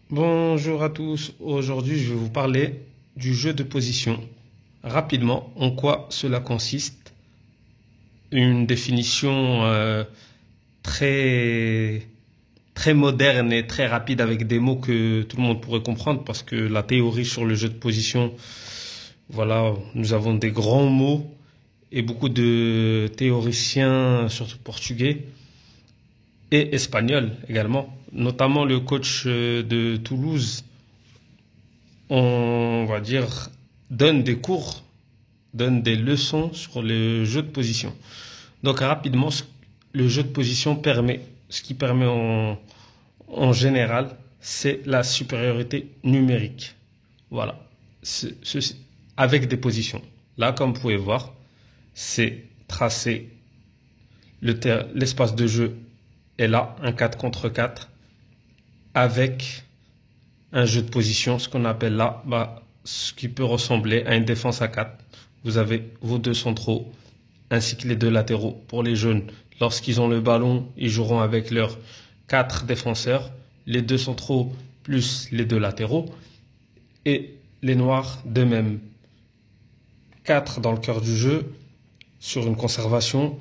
Bonjour à tous, aujourd'hui je vais vous parler du jeu de position. Rapidement, en quoi cela consiste? Une définition très, très moderne et très rapide avec des mots que tout le monde pourrait comprendre parce que la théorie sur le jeu de position, voilà, nous avons des grands mots et beaucoup de théoriciens, surtout portugais et espagnols également, notamment le coach de Toulouse, on va dire, donne des cours, donne des leçons sur le jeu de position. Donc rapidement, le jeu de position permet, ce qui permet en général, c'est la supériorité numérique. Voilà, avec des positions. Là, comme vous pouvez voir, c'est tracé, l'espace de jeu est là, un 4 contre 4, avec un jeu de position, ce qu'on appelle là, ce qui peut ressembler à une défense à 4. Vous avez vos deux centraux, ainsi que les deux latéraux. Pour les jaunes, lorsqu'ils ont le ballon, ils joueront avec leurs 4 défenseurs, les deux centraux plus les deux latéraux, et les noirs de même. 4 dans le cœur du jeu, sur une conservation,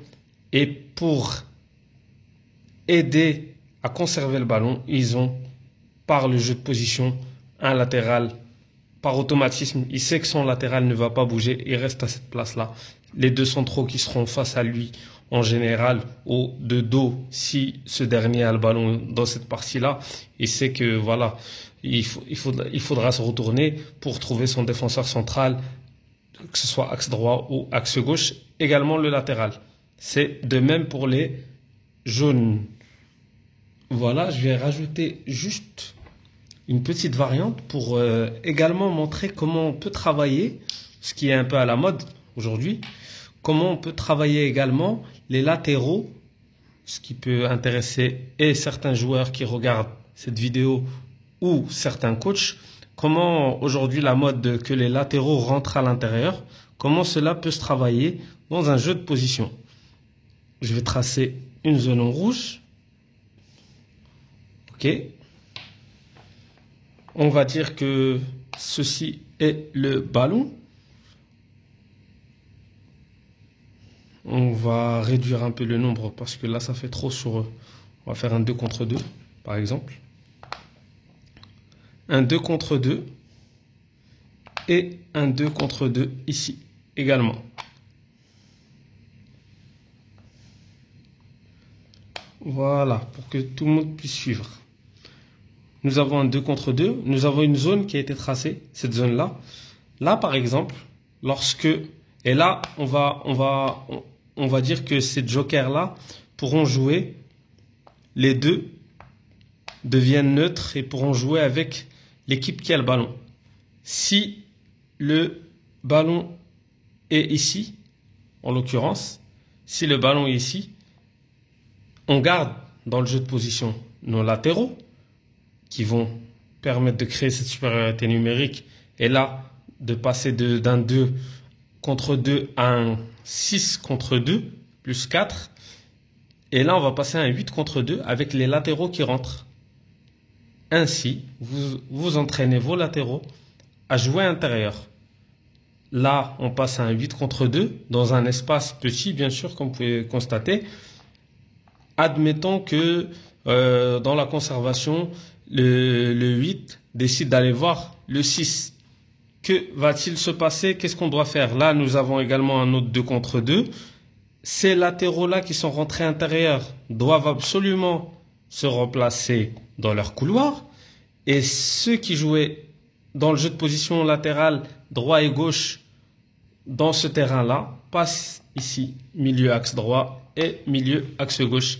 et pour aider à conserver le ballon, ils ont, par le jeu de position, un latéral. Par automatisme, il sait que son latéral ne va pas bouger, il reste à cette place-là. Les deux centraux qui seront face à lui, en général, ou de dos, si ce dernier a le ballon dans cette partie-là, il sait que voilà, il faudra se retourner pour trouver son défenseur central, que ce soit axe droit ou axe gauche, également le latéral. C'est de même pour les jaunes. Voilà, je vais rajouter juste une petite variante pour également montrer comment on peut travailler, ce qui est un peu à la mode aujourd'hui, comment on peut travailler également les latéraux, ce qui peut intéresser et certains joueurs qui regardent cette vidéo ou certains coachs, comment aujourd'hui la mode que les latéraux rentrent à l'intérieur, comment cela peut se travailler dans un jeu de position. Je vais tracer une zone en rouge. Ok. On va dire que ceci est le ballon. On va réduire un peu le nombre parce que là, ça fait trop sur eux. On va faire un 2 contre 2, par exemple. Un 2 contre 2 et un 2 contre 2 ici également. Voilà, pour que tout le monde puisse suivre. Nous avons un 2 contre 2. Nous avons une zone qui a été tracée, cette zone-là. Là, par exemple, lorsque... Et là, on va dire que ces jokers-là pourront jouer. Les deux deviennent neutres et pourront jouer avec l'équipe qui a le ballon. Si le ballon est ici, en l'occurrence, si le ballon est ici, on garde dans le jeu de position nos latéraux, qui vont permettre de créer cette supériorité numérique et là de passer d'un 2 contre 2 à un 6 contre 2 plus 4 et là on va passer à un 8 contre 2 avec les latéraux qui rentrent. Ainsi vous entraînez vos latéraux à jouer intérieur. Là on passe à un 8 contre 2 dans un espace petit bien sûr comme vous pouvez constater. Admettons que dans la conservation le 8 décide d'aller voir le 6. Que va-t-il se passer? Qu'est-ce qu'on doit faire? Là, nous avons également un autre 2 contre 2. Ces latéraux-là qui sont rentrés intérieurs doivent absolument se remplacer dans leur couloir. Et ceux qui jouaient dans le jeu de position latérale, droit et gauche, dans ce terrain-là, passent ici, milieu axe droit et milieu axe gauche.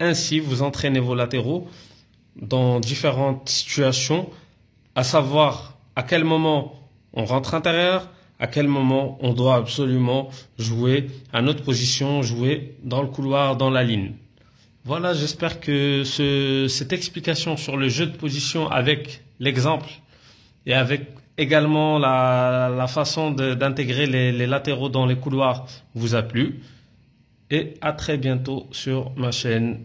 Ainsi, vous entraînez vos latéraux dans différentes situations, à savoir à quel moment on rentre intérieur, à quel moment on doit absolument jouer à notre position, jouer dans le couloir, dans la ligne. Voilà, j'espère que cette explication sur le jeu de position avec l'exemple et avec également la façon d'intégrer les latéraux dans les couloirs vous a plu. Et à très bientôt sur ma chaîne.